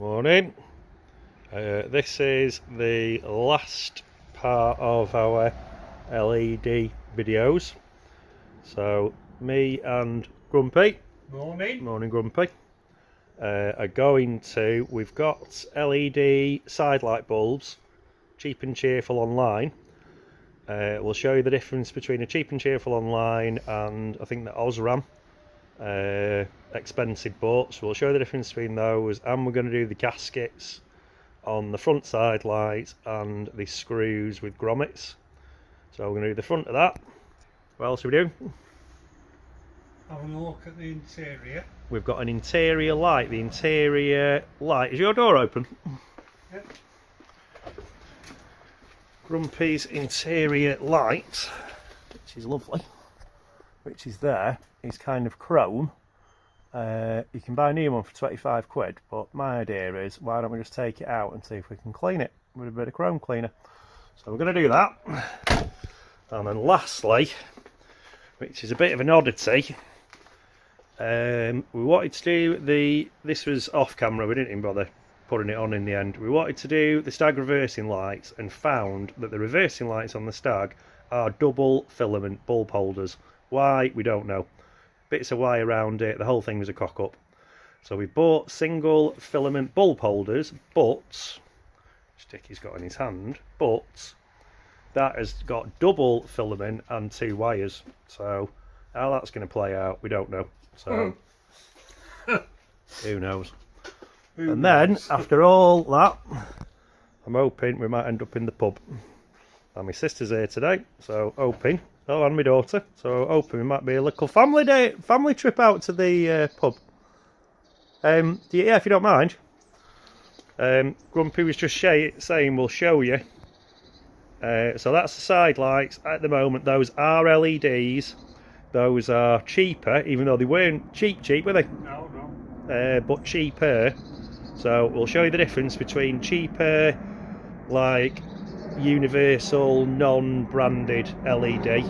Morning. This is the last part of our LED videos. So me and Grumpy, morning Grumpy, are going to, we've got LED side light bulbs, cheap and cheerful online. We'll show you the difference between a cheap and cheerful online and I think the Osram expensive boats. We'll show you the difference between those, and we're going to do the gaskets on the front side lights and the screws with grommets. So we're going to do the front of that. What else are we doing? Having a look at the interior. We've got an interior light. The interior light, is your door open? Yep. Grumpy's interior light, which is lovely, which is there, is kind of chrome. You can buy a new one for 25 quid, but my idea is why don't we just take it out and see if we can clean it with a bit of chrome cleaner. So we're going to do that. And then lastly, which is a bit of an oddity, we wanted to do this was off camera, we didn't even bother putting it on in the end. We wanted to do the Stag reversing lights and found that the reversing lights on the Stag are double filament bulb holders. Why, we don't know. Bits of wire around it, the whole thing was a cock up. So we bought single filament bulb holders, but Sticky's got in his hand, but that has got double filament and 2 wires. So how that's going to play out, we don't know. So who knows? And then after all that, I'm hoping we might end up in the pub. And my sister's here today, so hoping. Oh, and my daughter. So hoping we might be a little family trip out to the pub. Yeah, if you don't mind. Grumpy was just saying we'll show you. So that's the side lights at the moment. Those are LEDs. Those are cheaper, even though they weren't cheap, were they? No. But cheaper. So we'll show you the difference between cheaper, like universal, non-branded LED,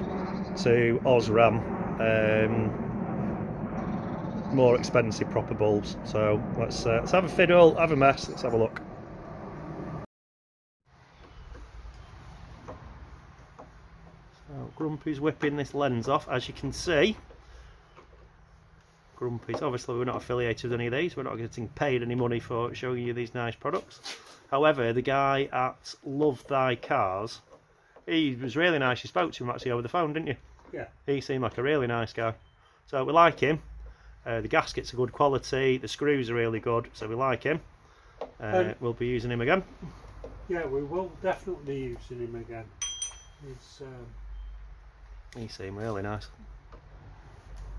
to Osram, more expensive proper bulbs. So let's have a fiddle, have a mess, let's have a look. So Grumpy's whipping this lens off, as you can see. Grumpy's, obviously we're not affiliated with any of these, we're not getting paid any money for showing you these nice products. However, the guy at Love Thy Cars, he was really nice. You spoke to him actually over the phone, didn't you? Yeah. He seemed like a really nice guy. So we like him. The gaskets are good quality, the screws are really good, so we like him. We'll be using him again. Yeah, we will definitely be using him again. He seemed really nice.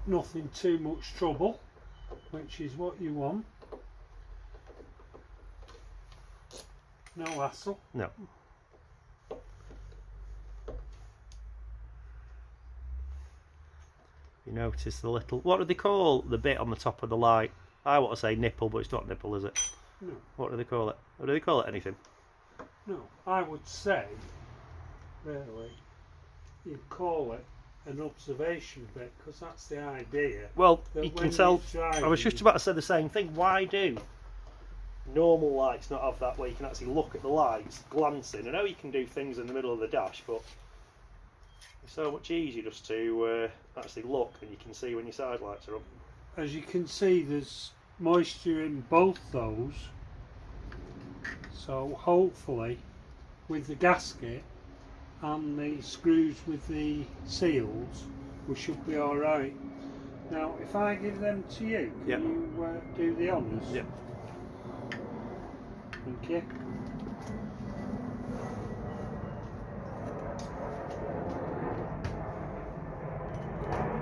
Nothing too much trouble, which is what you want. No hassle. No. You notice the little, what do they call the bit on the top of the light? I want to say nipple, but it's not nipple, is it? No. What do they call it? Or do they call it anything? No, I would say, really, you'd call it an observation bit, because that's the idea. Well, you can tell, driving, I was just about to say the same thing. Why do normal lights not have that where you can actually look at the lights glancing? I know you can do things in the middle of the dash, but it's so much easier just to actually look, and you can see when your side lights are up. As you can see, there's moisture in both those, so hopefully with the gasket and the screws with the seals we should be alright. Now if I give them to you, can you do the honours? Yep. Thank you.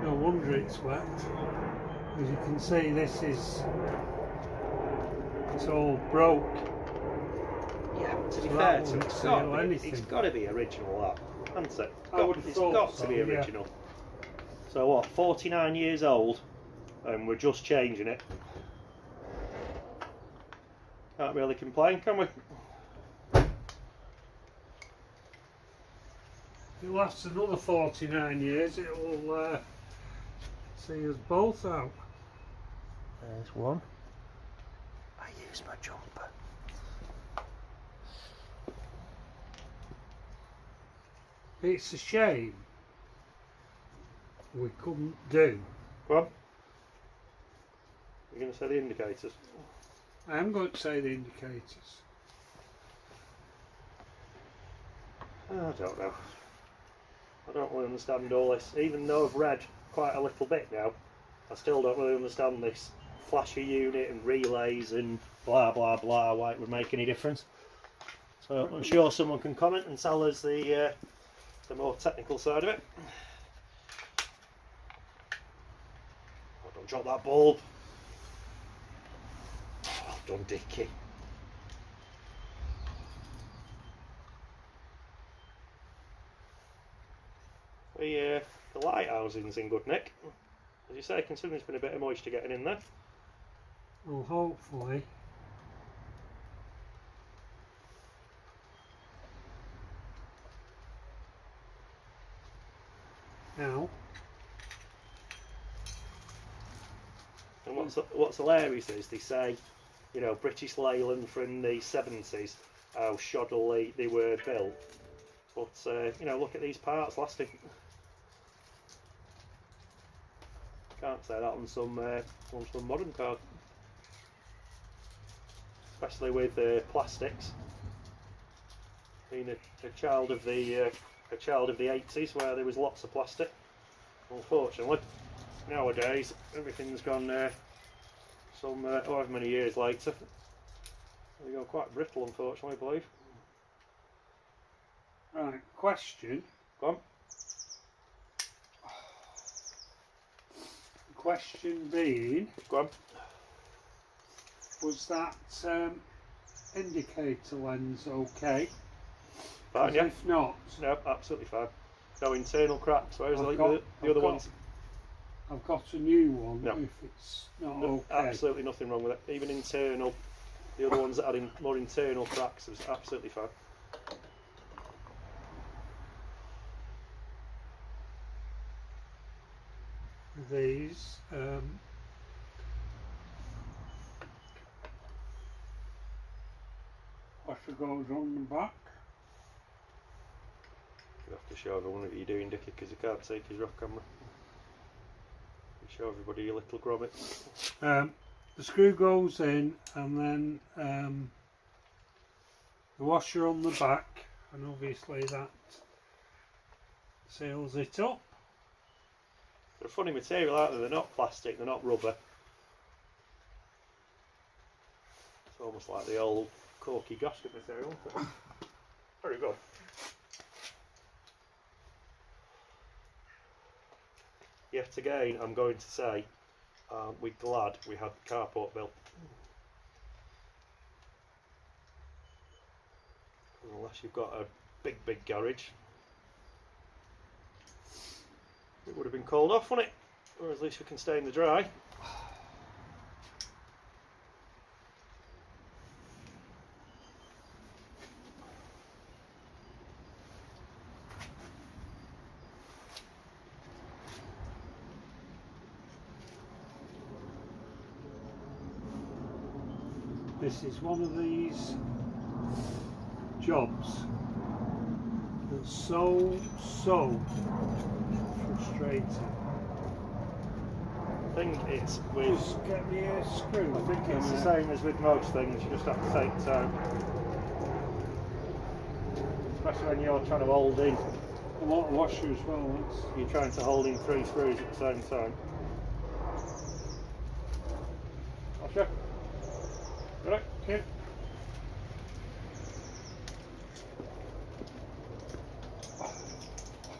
No wonder it's wet. As you can see, it's all broke. Yeah, to be So fair, it's got to be original, that, hasn't it? It's got to be original. Yeah. So what, 49 years old, and we're just changing it. Can't really complain, can we? It lasts another 49 years, it will see us both out. There's one. Are you Use my jumper. It's a shame we couldn't do. Go on. You're going to say the indicators? I am going to say the indicators. I don't know. I don't really understand all this. Even though I've read quite a little bit now, I still don't really understand this flasher unit and relays and blah blah blah, why it would make any difference. So I'm sure someone can comment and tell us the more technical side of it. Oh, don't drop that bulb. Well done, Dickie. The light housing's in good nick. As you say, considering there's been a bit of moisture getting in there. Well, hopefully. Now. And what's hilarious is they say, you know, British Leyland from the 70s, how shoddily they were built. But you know, look at these parts lasting. Can't say that on some modern cars, especially with plastics. Being a child of the 80s, where there was lots of plastic. Unfortunately, nowadays everything's gone. However many years later, they go quite brittle. Unfortunately, I believe. Right, question. Go on. Question being, Go on. was that indicator lens okay? Fine, yeah. If not, No, absolutely fine. No internal cracks, whereas I've like got- the other ones. I've got a new one. No. If it's not No, okay, absolutely nothing wrong with it. Even internal, the other ones that had more internal cracks was absolutely fine. these washer goes on the back. You have to show everyone what you're doing, Dickie, because you can't take his rock camera. You show everybody your little grommet. The screw goes in, and then the washer on the back, and obviously that seals it up. They're a funny material, aren't they? They're not plastic, they're not rubber. It's almost like the old corky gasket material. Very good. Yet again, I'm going to say, we're glad we had the carport built. Unless you've got a big garage, it would have been called off, wouldn't it? Or at least we can stay in the dry. This is one of these jobs that's so frustrating. I think it's with. Just get me a screw. I think it's the same as with most things. You just have to take time, especially when you're trying to hold in. A lot of washer as well. That's You're trying to hold in 3 screws at the same time. Washer. Right. okay.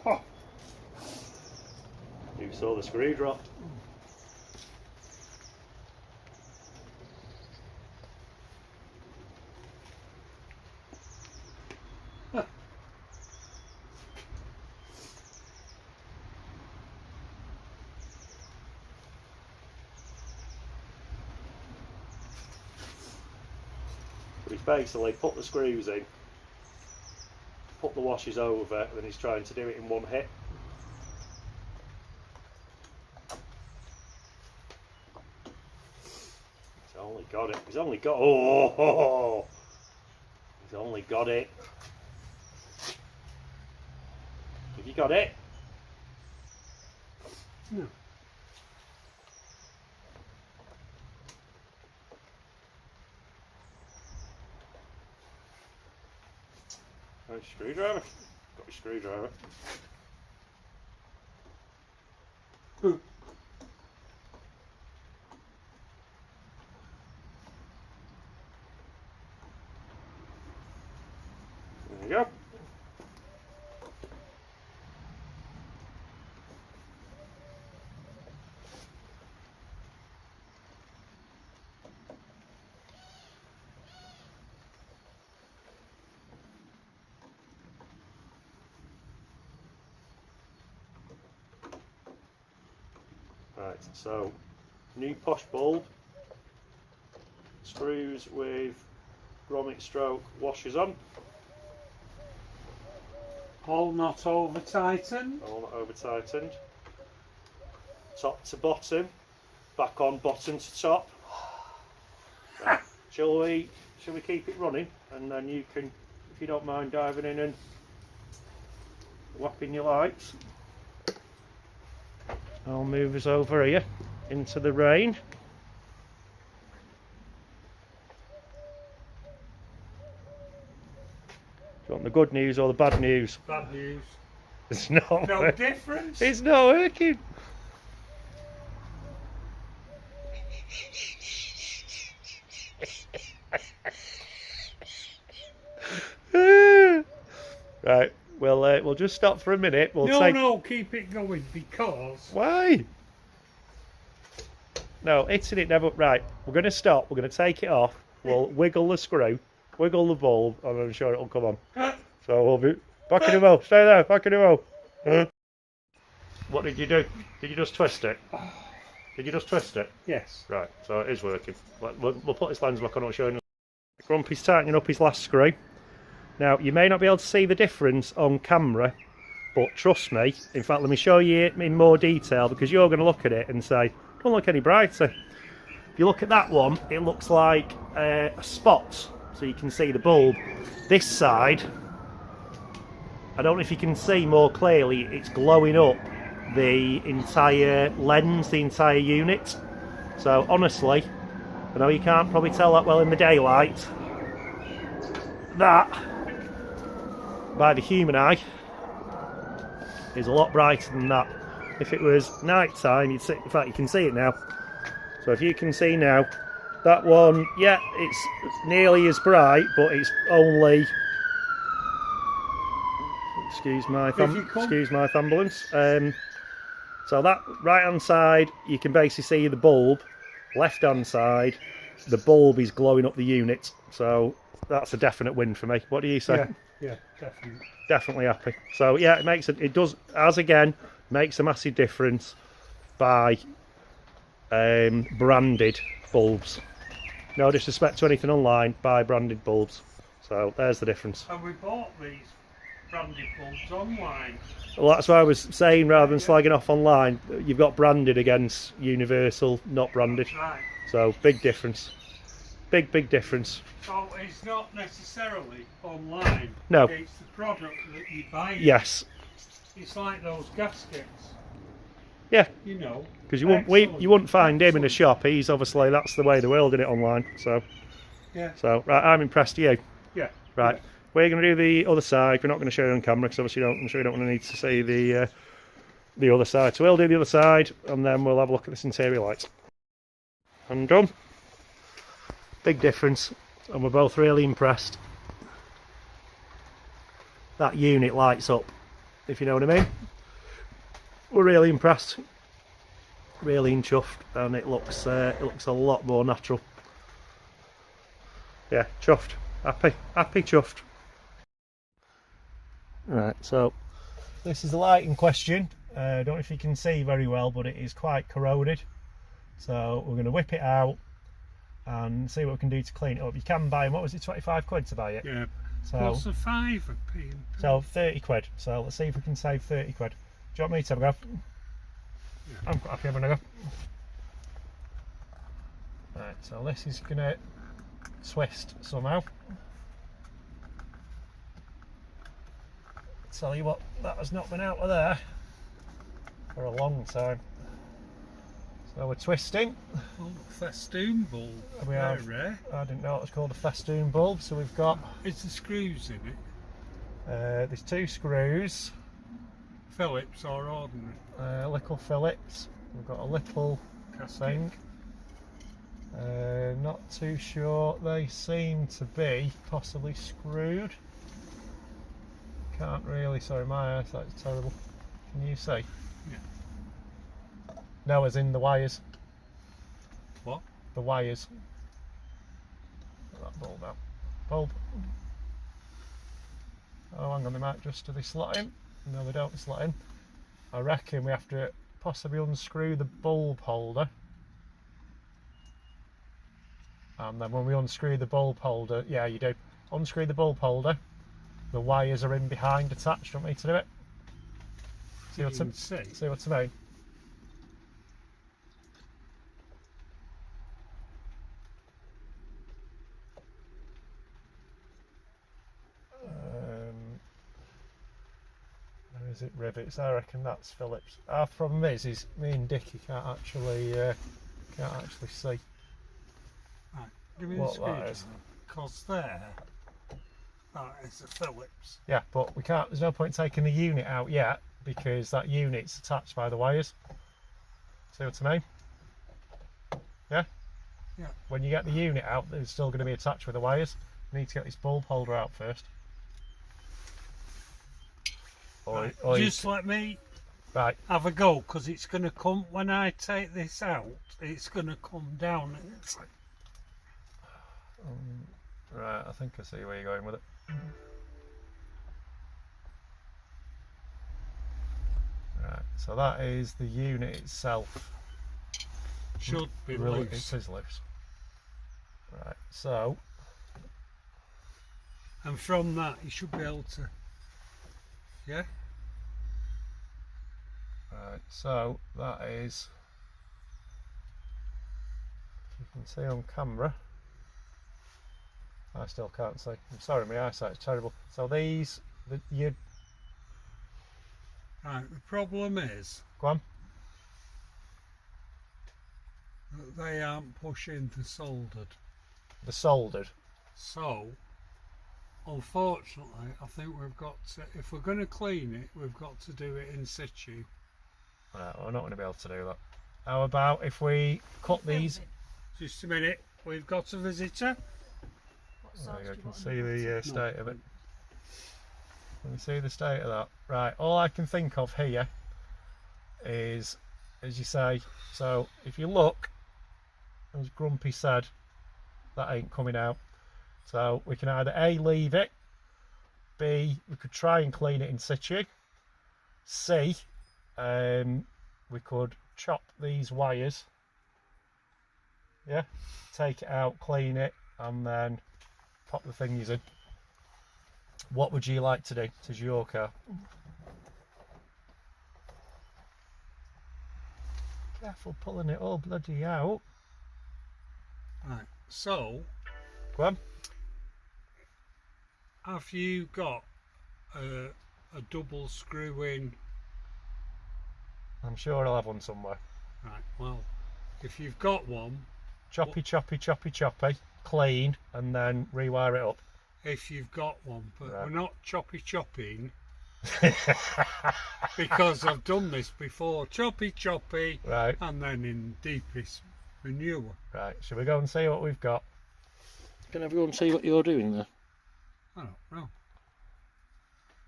Oh. You saw the screw drop. He's basically put the screws in, put the washers over, and then he's trying to do it in one hit. It's only got it. He's only got. Oh, he's only got it. Have you got it? No. Got your screwdriver. Got your screwdriver. Hmm. There you go. Right, so new posh bulb, screws with grommet stroke washers on, All not over tightened. all not over tightened, top to bottom, back on bottom to top. Right. Shall we keep it running, and then you can, if you don't mind, diving in and whapping your lights. I'll move us over here into the rain. Do you want the good news or the bad news? Bad news. It's not. No difference. It's not working. Right. We'll just stop for a minute. No, keep it going because. Why? No, hitting it never. Right, we're going to stop. We're going to take it off. We'll wiggle the screw, wiggle the bulb, and I'm sure it'll come on. So we'll be back in a mo. Stay there. Back in a mo. What did you do? Did you just twist it? Did you just twist it? Yes. Right. So it is working. We'll put this lens back on. I'll show you. Grumpy's tightening up his last screw. Now, you may not be able to see the difference on camera, but trust me, in fact, let me show you it in more detail, because you're going to look at it and say, don't look any brighter. If you look at that one, it looks like a spot, so you can see the bulb. This side, I don't know if you can see more clearly, it's glowing up the entire lens, the entire unit. So honestly, I know you can't probably tell that well in the daylight, that by the human eye is a lot brighter than that. If it was night time, you'd see, in fact you can see it now. So if you can see now, that one, yeah, it's nearly as bright, but it's only, excuse my thumbulance. So that right hand side, you can basically see the bulb. Left hand side, the bulb is glowing up the unit. So that's a definite win for me. What do you say? Yeah, definitely. Definitely happy. So yeah, it does, as again, makes a massive difference by branded bulbs. No disrespect to anything online, buy branded bulbs. So there's the difference. And we bought these branded bulbs online. Well, that's why I was saying, rather than slagging off online, you've got branded against universal, not branded. That's right. So big difference. Big difference. So it's not necessarily online. No. It's the product that you buy. Yes. It's like those gaskets. Yeah. You know. Because you wouldn't find him in a shop. He's obviously, that's the way the world did it online. So. Yeah. So right, I'm impressed. You. Yeah. Right. Yeah. We're going to do the other side. We're not going to show you on camera because obviously I'm sure you don't want to need to see the other side. So we'll do the other side and then we'll have a look at this interior light. And done. Big difference, and we're both really impressed. That unit lights up, if you know what I mean. We're really impressed, really chuffed, and it looks a lot more natural. Yeah, chuffed, happy chuffed. Right, so this is the light in question. I don't know if you can see very well, but it is quite corroded. So we're going to whip it out and see what we can do to clean it up. You can buy them, what was it, 25 quid to buy it? Yeah. So, plus a £5 p. So 30 quid. So let's see if we can save 30 quid. Do you want me to have a go? Yeah. I'm quite happy having a go. Right, so this is going to twist somehow. Tell you what, that has not been out of there for a long time. So we're twisting. Oh, festoon bulb. We have, rare. I didn't know it was called a festoon bulb. So we've got. Is the screws in it? There's 2 screws. Phillips or ordinary? Little Phillips. We've got a little thing. Not too sure. They seem to be possibly screwed. Can't really. Sorry, my eyesight's terrible. Can you see? Yeah. No, as in the wires. What? The wires. Get that bulb out. Bulb. Oh, hang on, they might just do they slot in? No, they don't slot in. I reckon we have to possibly unscrew the bulb holder. And then when we unscrew the bulb holder, yeah, you do. Unscrew the bulb holder. The wires are in behind attached. Want me to do it? See what I mean? Where is it? Rivets. I reckon that's Phillips. Our problem is me and Dickie can't actually see Right, give me what the that is. Because there, that is a Phillips. Yeah, but we can't. There's no point taking the unit out yet because that unit's attached by the wires. See what I mean? Yeah. Yeah. When you get the unit out, it's still going to be attached with the wires. You need to get this bulb holder out first. Right, Or just let me right. have a go, because it's going to come, when I take this out, it's going to come down. Right, I think I see where you're going with it. Right, so that is the unit itself. Should be Really, loose. it is loose. Right, so. And from that, you should be able to. Yeah? Right, so that is. You can see on camera. I still can't see. I'm sorry, my eyesight's terrible. So these, you. Right, the problem is Go on. that they aren't pushing the soldered. The soldered. So, unfortunately, I think we've got to, if we're going to clean it, we've got to do it in situ. Right, we're not going to be able to do that. How about if we cut these? Just a minute, we've got a visitor. There you can see the state of it. Can you see the state of that? Right, all I can think of here is, as you say, so if you look, as Grumpy said, that ain't coming out. So we can either A, leave it, B, we could try and clean it in situ, C, we could chop these wires, yeah, take it out, clean it, and then pop the thingies in. What would you like to do? It is your car. Careful pulling it all bloody out. Right, so Go on. have you got a double screw in? I'm sure I'll have one somewhere. Right, well, if you've got one, Choppy, choppy, choppy, choppy, clean, and then rewire it up. if you've got one, but Right. we're not chopping because I've done this before. Choppy, Right, and then in deepest manure. right. Shall we go and see what we've got? Can everyone see what you're doing there? I don't know.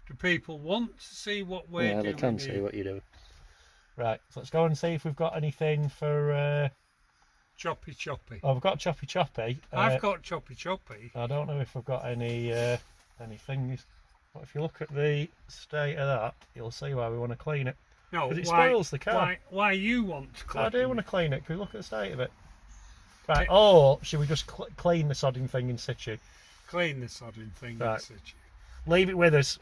Do people want to see what we're doing? Yeah, they can see what you're doing. Right, so let's go and see if we've got anything for. Choppy. Oh, we've got choppy choppy. I've got choppy. I don't know if we've got any things. But if you look at the state of that, you'll see why we want to clean it. No, Because it spoils the car. Why you want to clean I do it? want to clean it because look at the state of it. Right, or should we just clean the sodding thing in situ? Clean the sodding thing Right. in situ. Leave it with us.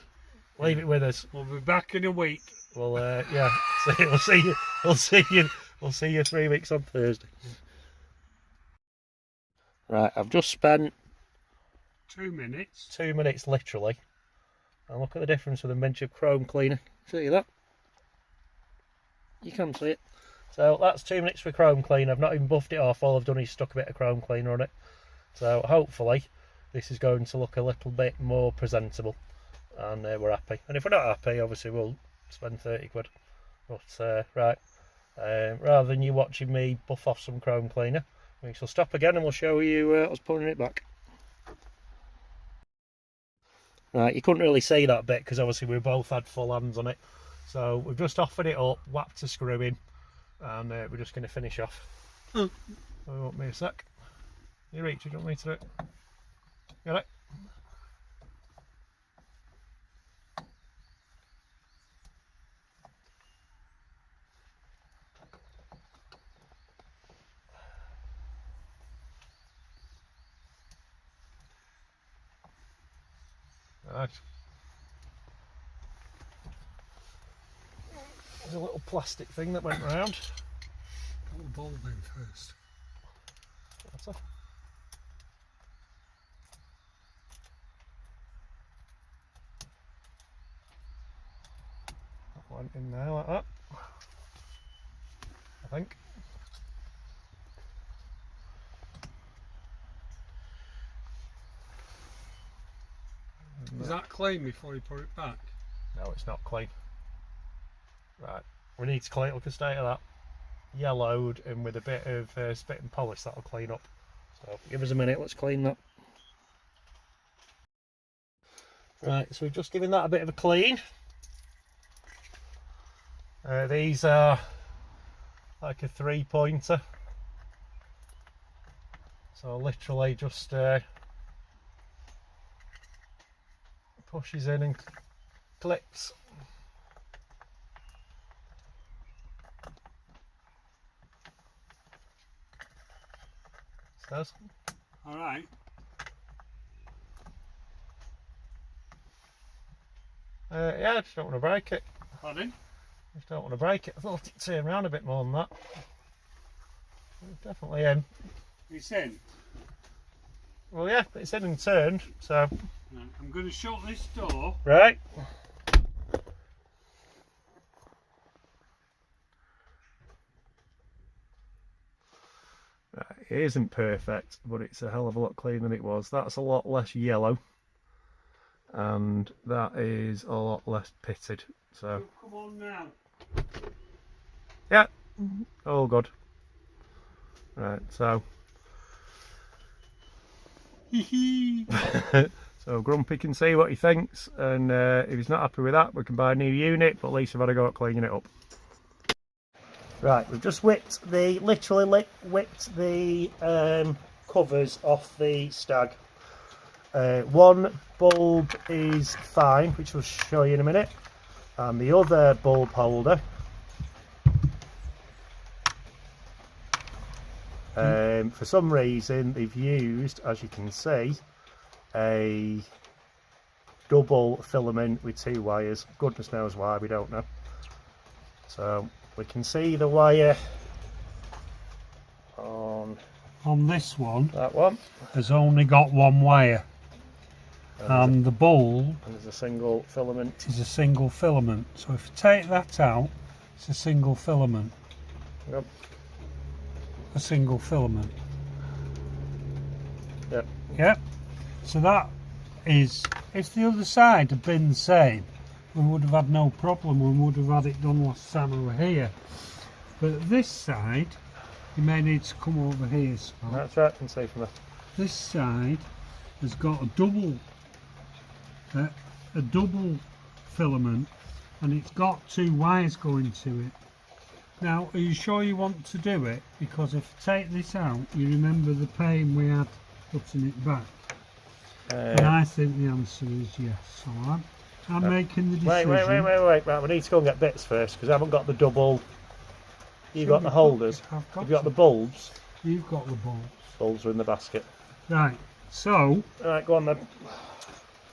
Leave it with us. We'll be back in a week. Well, yeah. We'll see you 3 weeks on Thursday. Right, I've just spent 2 minutes. 2 minutes literally. And look at the difference with a miniature chrome cleaner. See that? You can see it. So that's 2 minutes for chrome cleaner. I've not even buffed it off. All I've done is stuck a bit of chrome cleaner on it. So hopefully this is going to look a little bit more presentable. And we're happy. And if we're not happy, obviously we'll spend 30 quid. But right, rather than you watching me buff off some chrome cleaner, we shall stop again and we'll show you us putting it back. Right, you couldn't really see that bit because obviously we both had full hands on it. So we've just offered it up, whacked a screw in, and we're just going to finish off. Oh, won't be a sec. You reach, you don't want me to do it. Got it? Right. There's a little plastic thing that went round. Put the bulb in first. That's it. That went in there like that, I think. Is that clean before you put it back? No, it's not clean. Right, we need to clean it. Look at the state of that. Yellowed and with a bit of spit and polish, that'll clean up. So give us a minute, let's clean that. Right, so we've just given that a bit of a clean. These are like a 3-pointer. So literally just pushes in and clips. Does. All right. Yeah, I just don't want to break it. Pardon? Just don't want to break it. I thought it'd turn around a bit more than that. It's definitely in. It's in. Well, yeah, it's in and turned, so. Right, I'm going to shut this door. Right. Right, it isn't perfect, but it's a hell of a lot cleaner than it was. That's a lot less yellow, and that is a lot less pitted. So. Come on now. Yeah, all good. Right, so. So Grumpy can see what he thinks, and if he's not happy with that, we can buy a new unit, but at least we've had a go at cleaning it up. Right, we've just literally whipped the covers off the Stag. One bulb is fine, which we'll show you in a minute, and the other bulb holder for some reason they've used, as you can see, a double filament with 2 wires. Goodness knows why, we don't know. So we can see the wire on this one. That one has only got 1 wire, and the bulb and there's a single filament. is a single filament. So if you take that out, it's a single filament. Yep. A single filament. Yep. Yep. So that is, if the other side had been the same, we would have had no problem. We would have had it done last time we were here. But this side, you may need to come over here. So that's right, I can see from there. this side has got a double filament, and it's got 2 wires going to it. Now, are you sure you want to do it? Because if you take this out, you remember the pain we had putting it back. And I think the answer is yes. So I'm making the decision. Wait. Right, we need to go and get bits first because I haven't got the double. You've got the holders. You've got the bulbs. You've got the bulbs. Bulbs are in the basket. Right, so. Right, go on then.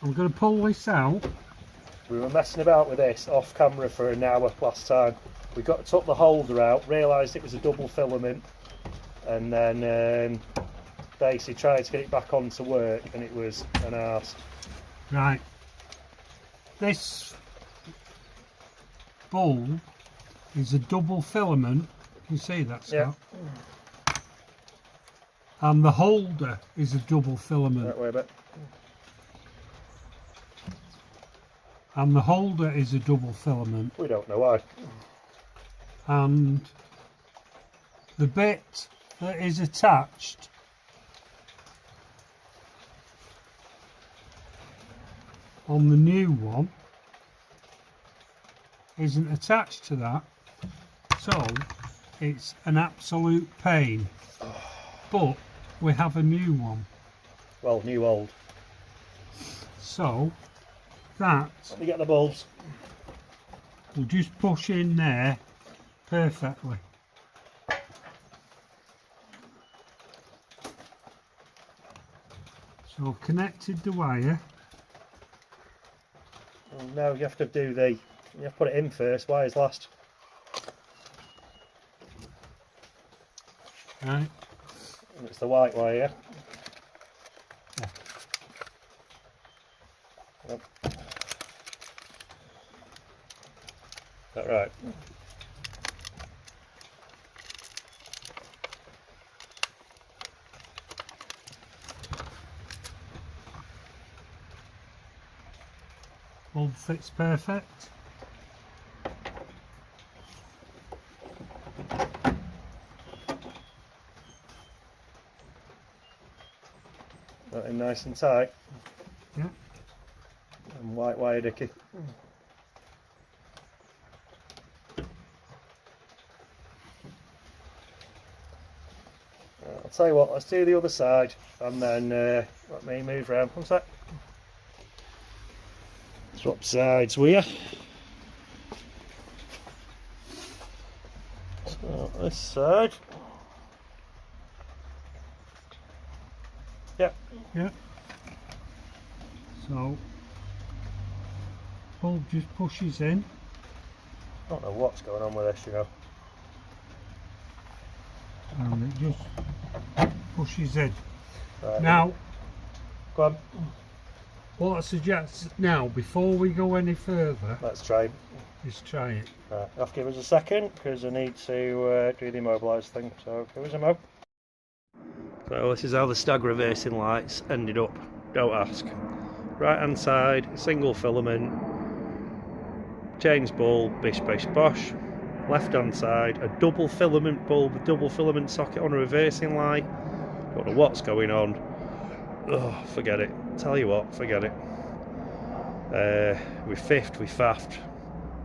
I'm going to pull this out. We were messing about with this off camera for an hour last time. We took the holder out, realised it was a double filament, and then basically tried to get it back on to work and it was an arse. Right. This bulb is a double filament. You see that, Scott? Yeah. And the holder is a double filament. That way a bit. And the holder is a double filament. We don't know why. And the bit that is attached on the new one isn't attached to that, so it's an absolute pain. But we have a new one, Well, new old. so that Let me get the bulbs. will just push in there perfectly. So I've connected the wire. Oh, no, you have to do the. You have to put it in first. Wires last. Right. And it's the white wire. Yeah. Yep. Is that right? Bulb fits perfect. Got in nice and tight. Yeah. And white wire dicky. I'll tell you what, let's do the other side and then let me move around. One sec. Swap sides with you. So this side. Yep. Yeah. So bulb just pushes in. I don't know what's going on with this, you know. And it just pushes in. Right. Now, Go on, what I suggest now, before we go any further, let's try. is try it. Right. You'll have to give us a second because I need to do the immobilise thing. So give us a mo. So this is how the Stag reversing lights ended up. Don't ask. Right hand side, single filament, change bulb, bish bish bosh. Left hand side, a double filament bulb, a double filament socket on a reversing light. Don't know what's going on. Oh, forget it. Tell you what, forget it. We fiffed, we faffed,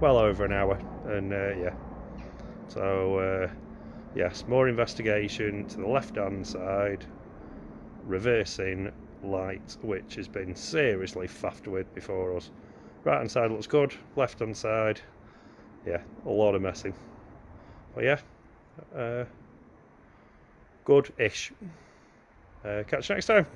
well over an hour, and yeah. So yes, more investigation to the left hand side, reversing light, which has been seriously faffed with before us. Right hand side looks good, left hand side, yeah, a lot of messing. But yeah, good-ish. Catch you next time.